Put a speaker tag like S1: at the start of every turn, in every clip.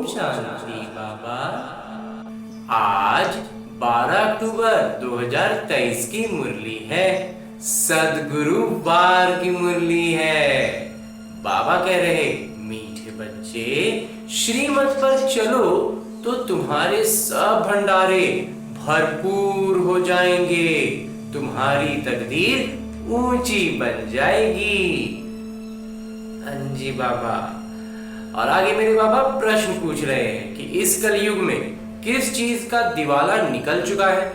S1: शांति बाबा। आज 12 अक्टूबर 2023 की मुरली है। सदगुरु वार की मुरली है। बाबा कह रहे, मीठे बच्चे श्रीमत पर चलो तो तुम्हारे सब भंडारे भरपूर हो जाएंगे, तुम्हारी तकदीर ऊंची बन जाएगी। हाँ जी बाबा। और आगे मेरे बाबा प्रश्न पूछ रहे हैं कि इस कलयुग में किस चीज का दिवाला निकल चुका है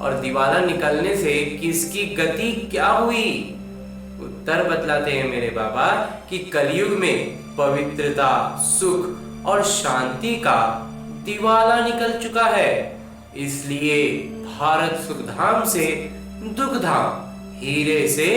S1: और दिवाला निकलने से किसकी गति क्या हुई। उत्तर बतलाते हैं मेरे बाबा कि कलयुग में पवित्रता, सुख और शांति का दिवाला निकल चुका है। इसलिए भारत सुखधाम से दुखधाम, हीरे से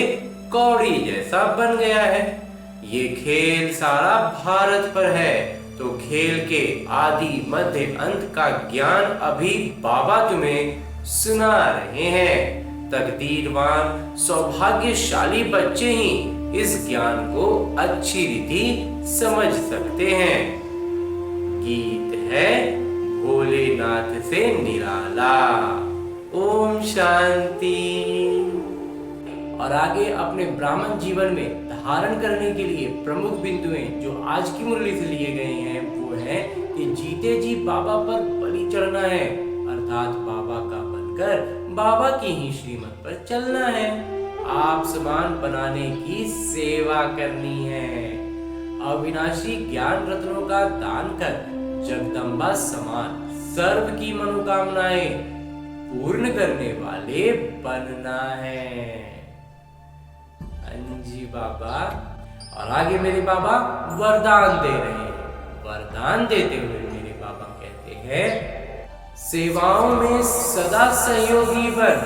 S1: कौड़ी जैसा बन गया है। ये खेल सारा भारत पर है, तो खेल के आदि मध्य अंत का ज्ञान अभी बाबा तुम्हें सुना रहे हैं। तकदीरवान सौभाग्यशाली बच्चे ही इस ज्ञान को अच्छी रीति समझ सकते हैं। गीत है भोलेनाथ से निराला। ओम शांति। और आगे अपने ब्राह्मण जीवन में धारण करने के लिए प्रमुख बिंदुएं जो आज की मुरली से लिए गए हैं वो है कि जीते जी बाबा पर बलि चढ़ना है, अर्थात बाबा का बनकर बाबा की ही श्रीमत पर चलना है। आप समान बनाने की सेवा करनी है। अविनाशी ज्ञान रत्नों का दान कर जगदम्बा समान सर्व की मनोकामनाएं पूर्ण करने वाले बनना है। जी बाबा। और आगे मेरे बाबा वरदान दे रहे हैं। वरदान देते हुए मेरे बाबा कहते हैं, सेवाओं में सदा सहयोगी बन,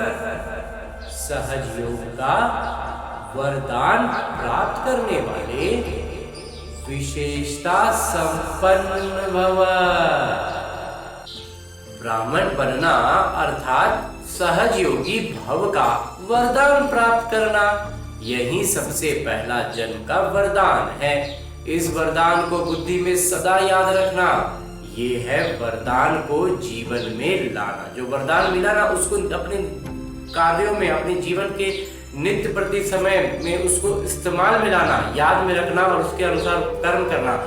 S1: सहज योग का वरदान प्राप्त करने वाले विशेषता संपन्न भव। ब्राह्मण बनना अर्थात सहज योगी भव का वरदान प्राप्त करना, यही सबसे पहला जन्म का वरदान है। इस वरदान को बुद्धि में सदा याद रखना। ये है वरदान को जीवन में लाना। जो वरदान मिला ना उसको अपने कार्यों में, अपने जीवन के नित्य प्रति समय में उसको इस्तेमाल में लाना, याद में रखना और उसके अनुसार कर्म करना,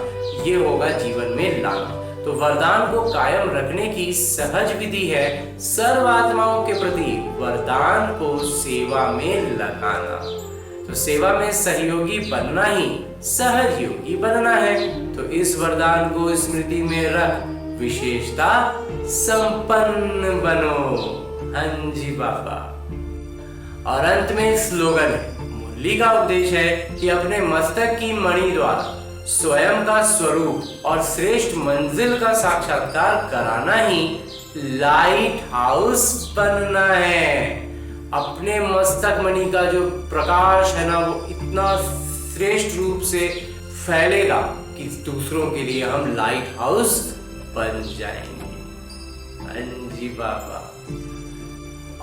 S1: ये होगा जीवन में लाना। तो वरदान को कायम रखने की सहज विधि है सर्व आत्माओं के प्रति वरदान को सेवा में लगाना। तो सेवा में सहयोगी बनना ही सहज योगी बनना है। तो इस वरदान को स्मृति में रख विशेषता संपन्न बनो। हाँ जी बाबा। और अंत में स्लोगन है। मुरली का उद्देश्य है कि अपने मस्तक की मणि द्वारा स्वयं का स्वरूप और श्रेष्ठ मंजिल का साक्षात्कार कराना ही लाइट हाउस बनना है। अपने मस्तक मणि का जो प्रकाश है ना वो इतना श्रेष्ठ रूप से फैलेगा कि दूसरों के लिए हम लाइट हाउस बन जाएंगे। हाँ जी बाबा।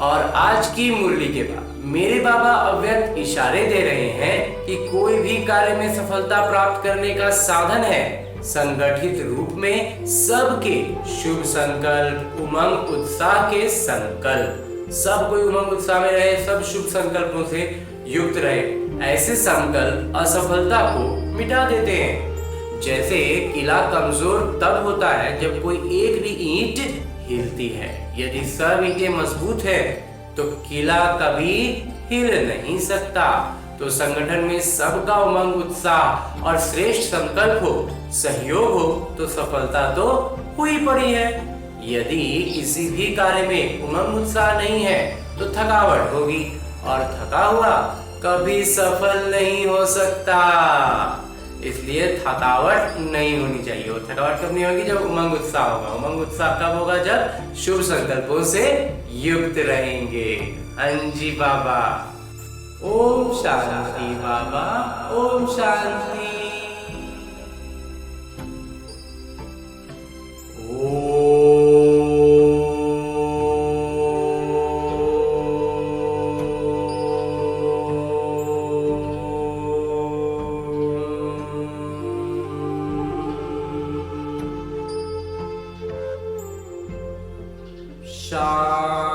S1: और आज की मुरली के बाद मेरे बाबा अव्यक्त इशारे दे रहे हैं कि कोई भी कार्य में सफलता प्राप्त करने का साधन है संगठित रूप में सबके शुभ संकल्प, उमंग उत्साह के संकल्प। सब कोई उमंग उत्साह में रहे, सब शुभ संकल्पों से युक्त रहे। ऐसे संकल्प असफलता को मिटा देते हैं। जैसे किला कमजोर तब होता है जब कोई एक भी ईंट हिलती है। यदि सब ईंटें मजबूत है तो किला कभी हिल नहीं सकता। तो संगठन में सबका उमंग उत्साह और श्रेष्ठ संकल्प हो, सहयोग हो तो सफलता तो हुई पड़ी है। यदि किसी भी कार्य में उमंग उत्साह नहीं है तो थकावट होगी और थका हुआ कभी सफल नहीं हो सकता। इसलिए थकावट नहीं होनी चाहिए। और थकावट कब नहीं होगी? जब उमंग उत्साह होगा। उमंग उत्साह कब होगा? जब शुभ संकल्पों से युक्त रहेंगे। हाँ जी बाबा। ओम शांति बाबा। ओम शांति। शांति।